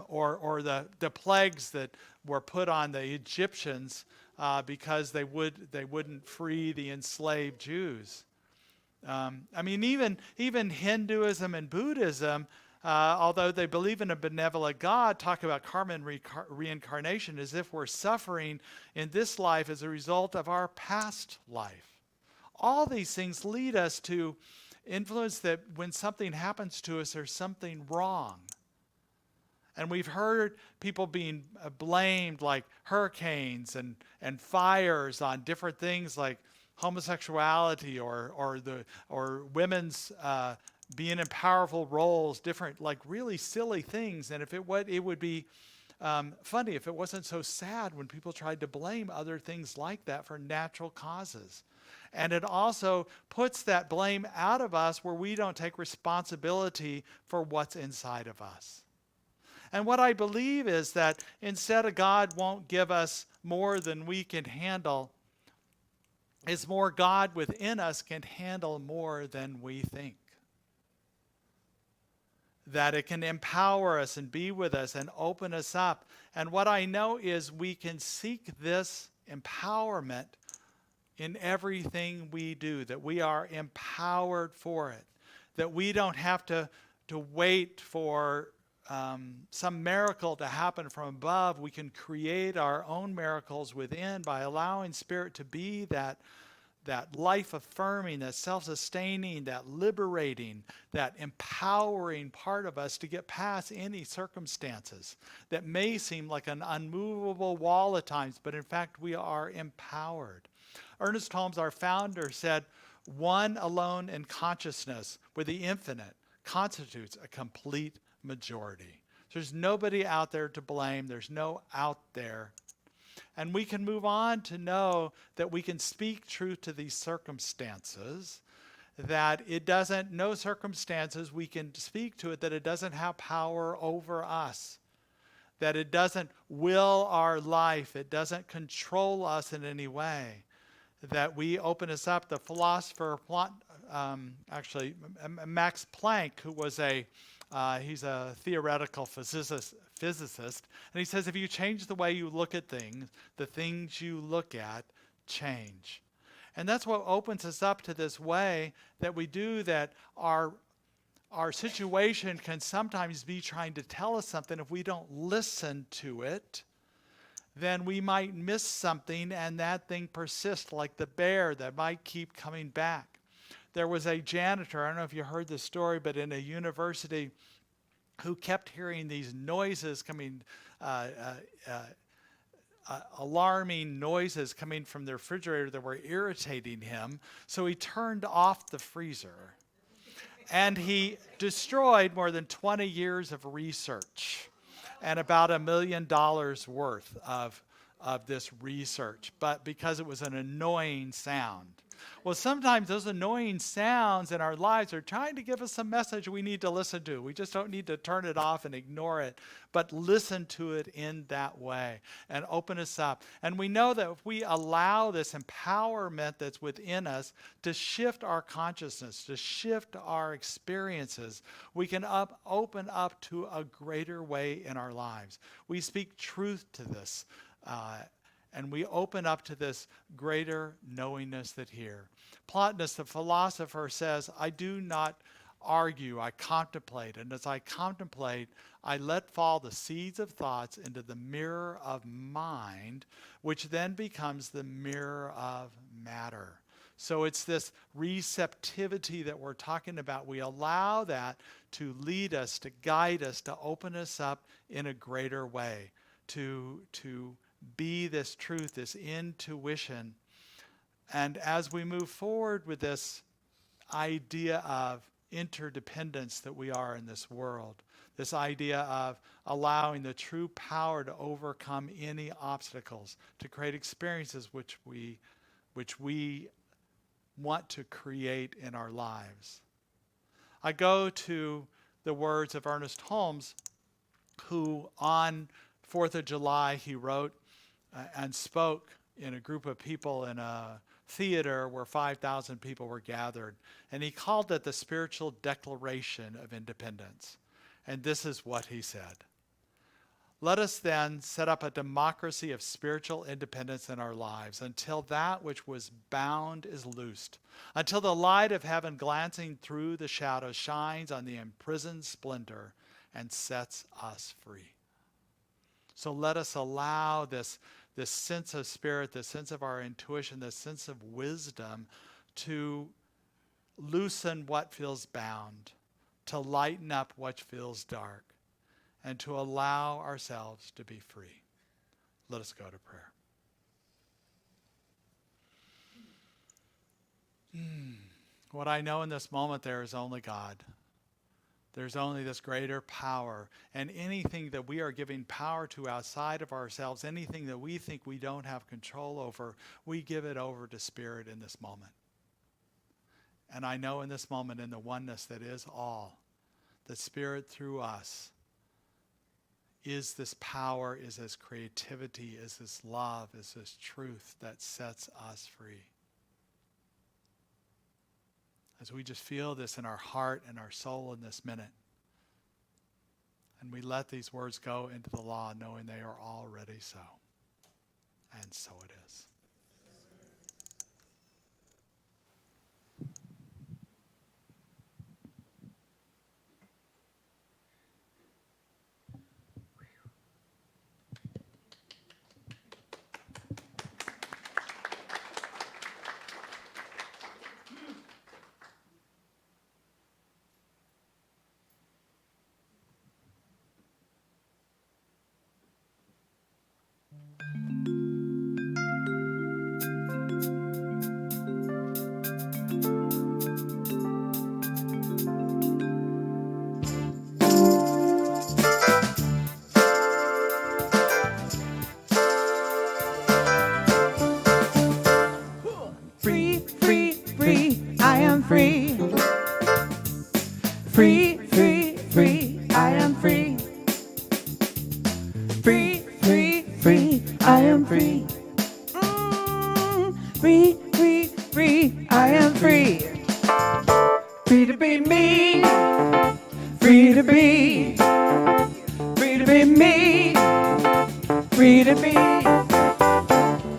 or the plagues that were put on the Egyptians because they wouldn't free the enslaved Jews. Even Hinduism and Buddhism, although they believe in a benevolent God, talk about karma and reincarnation as if we're suffering in this life as a result of our past life. All these things lead us to influence that when something happens to us, there's something wrong. And we've heard people being blamed, like hurricanes and fires, on different things like homosexuality or women's being in powerful roles, different, like really silly things. And it would be funny if it wasn't so sad when people tried to blame other things like that for natural causes. And it also puts that blame out of us where we don't take responsibility for what's inside of us. And what I believe is that instead of God won't give us more than we can handle, it's more God within us can handle more than we think. That it can empower us and be with us and open us up. And what I know is we can seek this empowerment in everything we do, that we are empowered for it, that we don't have to wait for some miracle to happen from above. We can create our own miracles within by allowing Spirit to be that life-affirming, that self-sustaining, that liberating, that empowering part of us to get past any circumstances that may seem like an unmovable wall at times, but in fact we are empowered. Ernest Holmes, our founder, said, "One alone in consciousness with the infinite constitutes a complete majority." There's nobody out there to blame. There's no out there. And we can move on to know that we can speak truth to these circumstances, that no circumstances we can speak to it, that it doesn't have power over us, that it doesn't will our life, it doesn't control us in any way, that we open us up. The philosopher, Max Planck, who was he's a theoretical physicist, and he says if you change the way you look at things, the things you look at change. And that's what opens us up to this way that we do, that our situation can sometimes be trying to tell us something. If we don't listen to it, then we might miss something, and that thing persists like the bear that might keep coming back. There was a janitor, I don't know if you heard this story, but in a university, who kept hearing these noises coming, alarming noises coming from the refrigerator that were irritating him. So he turned off the freezer. And he destroyed more than 20 years of research and about $1 million worth of this research, but because it was an annoying sound. Well, sometimes those annoying sounds in our lives are trying to give us a message we need to listen to. We just don't need to turn it off and ignore it, but listen to it in that way and open us up. And we know that if we allow this empowerment that's within us to shift our consciousness, to shift our experiences, we can open up to a greater way in our lives. We speak truth to this. And we open up to this greater knowingness that here. Plotinus, the philosopher, says, I do not argue, I contemplate. And as I contemplate, I let fall the seeds of thoughts into the mirror of mind, which then becomes the mirror of matter. So it's this receptivity that we're talking about. We allow that to lead us, to guide us, to open us up in a greater way, to be this truth, this intuition. And as we move forward with this idea of interdependence that we are in this world, this idea of allowing the true power to overcome any obstacles, to create experiences which we want to create in our lives. I go to the words of Ernest Holmes, who on 4th of July, he wrote and spoke in a group of people in a theater where 5,000 people were gathered. And he called it the Spiritual Declaration of Independence. And this is what he said. Let us then set up a democracy of spiritual independence in our lives until that which was bound is loosed, until the light of heaven glancing through the shadows shines on the imprisoned splendor and sets us free. So let us allow this sense of spirit, this sense of our intuition, this sense of wisdom to loosen what feels bound, to lighten up what feels dark, and to allow ourselves to be free. Let us go to prayer. What I know in this moment, there is only God. There's only this greater power. And anything that we are giving power to outside of ourselves, anything that we think we don't have control over, we give it over to Spirit in this moment. And I know in this moment, in the oneness that is all, that Spirit through us is this power, is this creativity, is this love, is this truth that sets us free. As we just feel this in our heart and our soul in this minute. And we let these words go into the law, knowing they are already so. And so it is. Free, free, free, I am free. Free, free, free, I am free. Free, free, free, I am free. Free, free, free, I am free. Free to be me. Free to be. Free to be me. Free to be.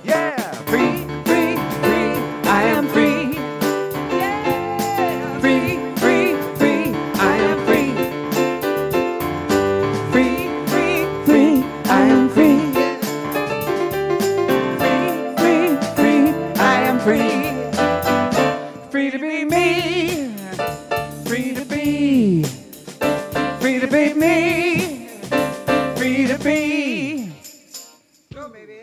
Yeah, free, free, free, I am to be me, free to be. Go, baby.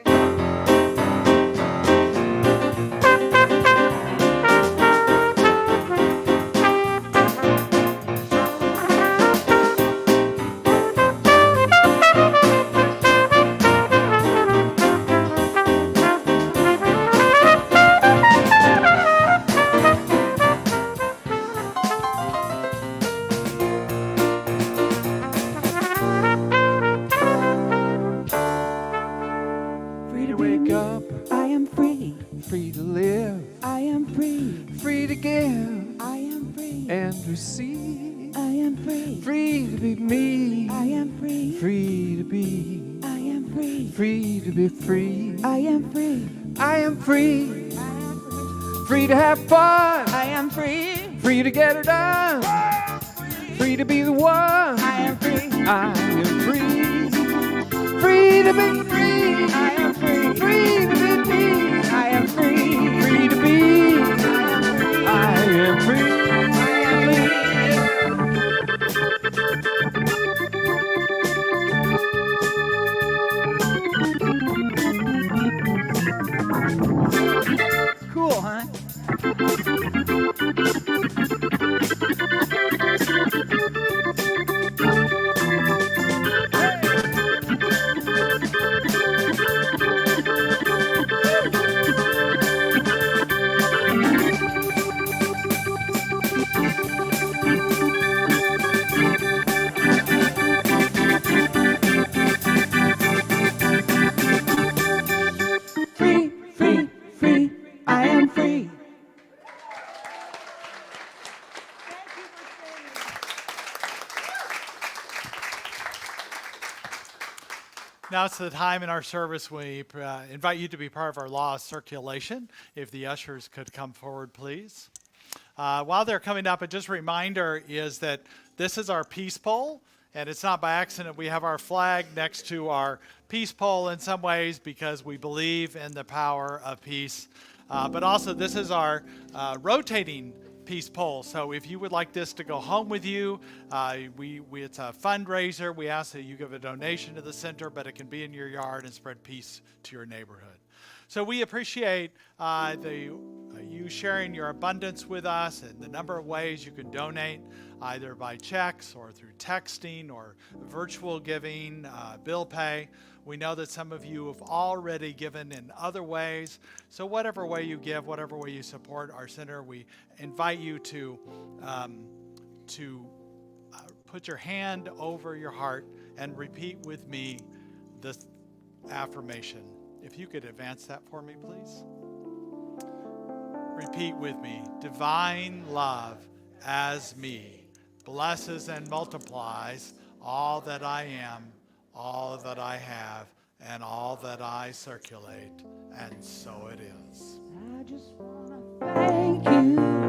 Free to wake up, I am free. free to live, I am free. free to give I am free. and receive. I am free. Free to be me, I am free. free to be, I am free. free to be free. I am free. I am free, free to have fun, I am free. free to get it done, free to be the one. I am free. I am free, free to be free. I am free. Free to be me. I am free. Free to be. I am free. Cool, huh? Free, free, free. I am free. Now it's the time in our service we invite you to be part of our law of circulation. If the ushers could come forward, please. While they're coming up, just a reminder is that this is our peace pole, and it's not by accident we have our flag next to our peace pole in some ways because we believe in the power of peace. But also this is our rotating peace pole. So if you would like this to go home with you, it's a fundraiser. We ask that you give a donation to the center, but it can be in your yard and spread peace to your neighborhood. So we appreciate you sharing your abundance with us and the number of ways you can donate, either by checks or through texting or virtual giving, bill pay. We know that some of you have already given in other ways. So whatever way you give, whatever way you support our center, we invite you to put your hand over your heart and repeat with me this affirmation. If you could advance that for me, please. Repeat with me. Divine love as me blesses and multiplies all that I am, all that I have, and all that I circulate. And so it is. I just wanna thank you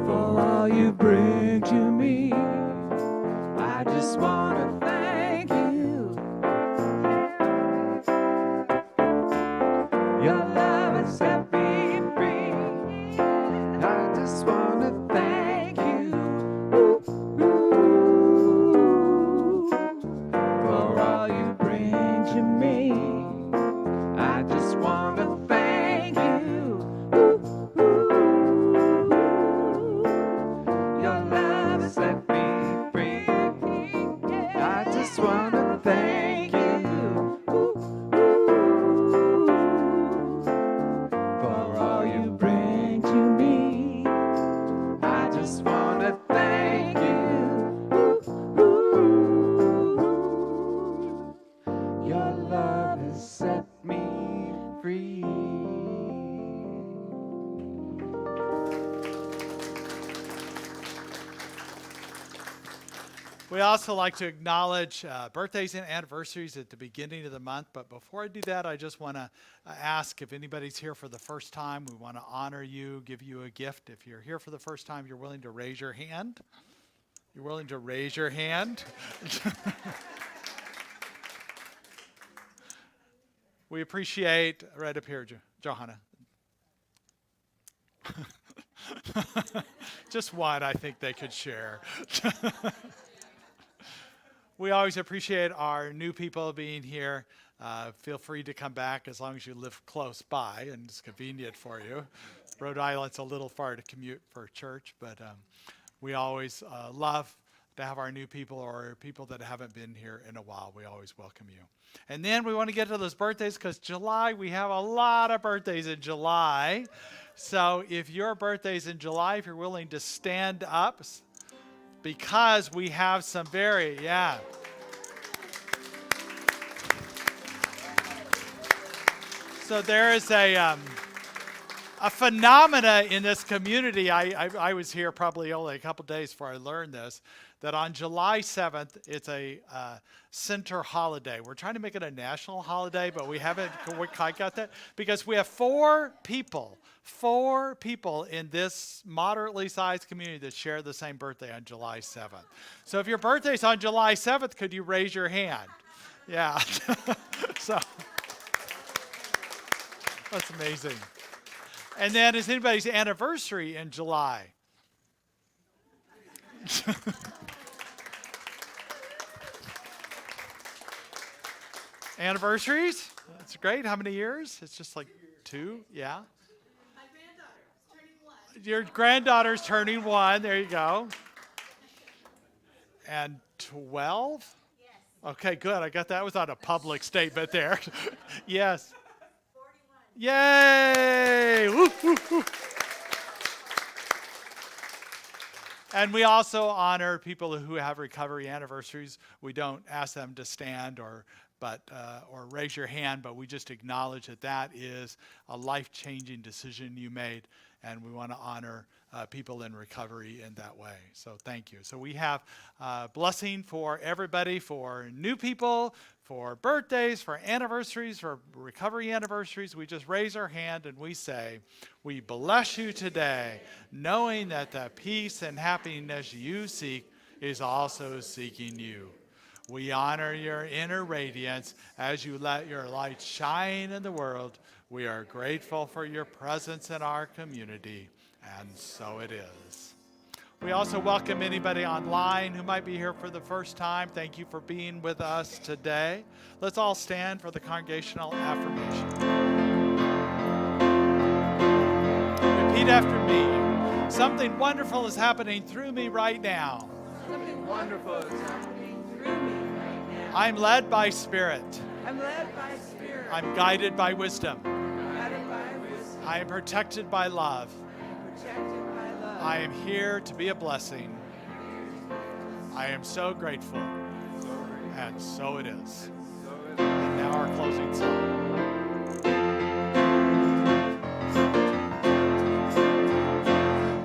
For all you bring to me, I just wanna thank you. Your love has set me free. I just wanna thank you. For all you bring to me, I just wanna thank you. Your love has set me free. I just wanna thank you. For all you bring to me, I just wanna thank you. Your love has set me free. We also like to acknowledge birthdays and anniversaries at the beginning of the month. But before I do that, I just want to ask if anybody's here for the first time. We want to honor you, give you a gift. If you're here for the first time, you're willing to raise your hand. You're willing to raise your hand. We appreciate, right up here, Johanna. Just one, I think they could share. We always appreciate our new people being here. Feel free to come back as long as you live close by and it's convenient for you. Rhode Island's a little far to commute for church, but we always love to have our new people or people that haven't been here in a while. We always welcome you. And then we want to get to those birthdays because July, we have a lot of birthdays in July. So if your birthday's in July, if you're willing to stand up, because we have some So there is a phenomena in this community. I was here probably only a couple days before I learned this, that on July 7th, it's a center holiday. We're trying to make it a national holiday, but we haven't quite got that because we have four people in this moderately sized community that share the same birthday on July 7th. So if your birthday's on July 7th, could you raise your hand? Yeah. So that's amazing. And then is anybody's anniversary in July? Anniversaries? That's great. How many years? It's just like 2, yeah. My granddaughter is turning 1. Your granddaughter's turning 1. There you go. And 12? Yes. Okay, good. I got that was on a public statement there. Yes. 41. Yay! Woo, woo, woo. And we also honor people who have recovery anniversaries. We don't ask them to stand or raise your hand, but we just acknowledge that is a life-changing decision you made, and we want to honor people in recovery in that way. So thank you. So we have blessing for everybody, for new people, for birthdays, for anniversaries, for recovery anniversaries. We just raise our hand and we say, we bless you today, knowing that the peace and happiness you seek is also seeking you. We honor your inner radiance as you let your light shine in the world. We are grateful for your presence in our community, and so it is. We also welcome anybody online who might be here for the first time. Thank you for being with us today. Let's all stand for the congregational affirmation. Repeat after me. Something wonderful is happening through me right now. Something wonderful is happening through me right now. I'm led by Spirit. I'm led by Spirit. I'm guided by wisdom. guided by wisdom. I am protected by love. Protected by love. I am here to be a blessing. I am so grateful. And so it is. And now our closing song.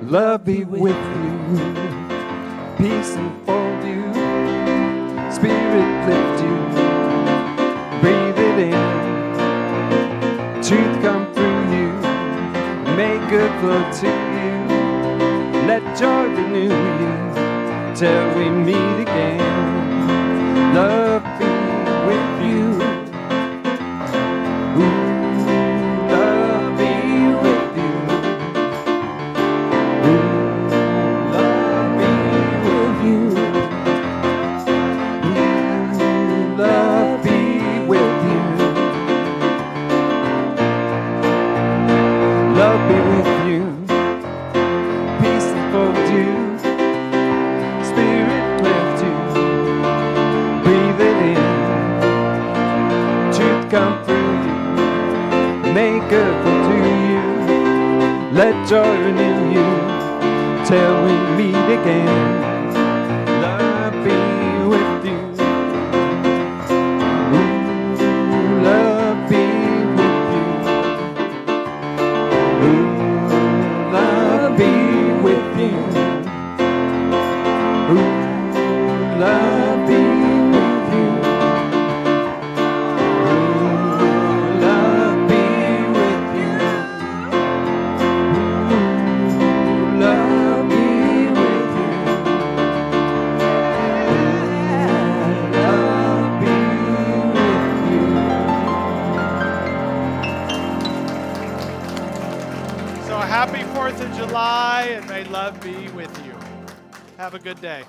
Love be with you, peace enfold you, spirit lift you, breathe it in, truth come through you, make good flow to you, let joy renew you, till we meet again. Love be with you. Ooh, love be with you. Love be with you. Love be with you. Love be with you. Peace enfold you. Spirit lift you. Breathe it in. Truth come through you. Make good to you. Let joy renew you. Till we meet again. Love be with you. Ooh, love be with you. Ooh, love be with you. Ooh, love be with you. Ooh, love be with you. Ooh, love be with you. Love be with you. So happy 4th of July. love be with you. Have a good day.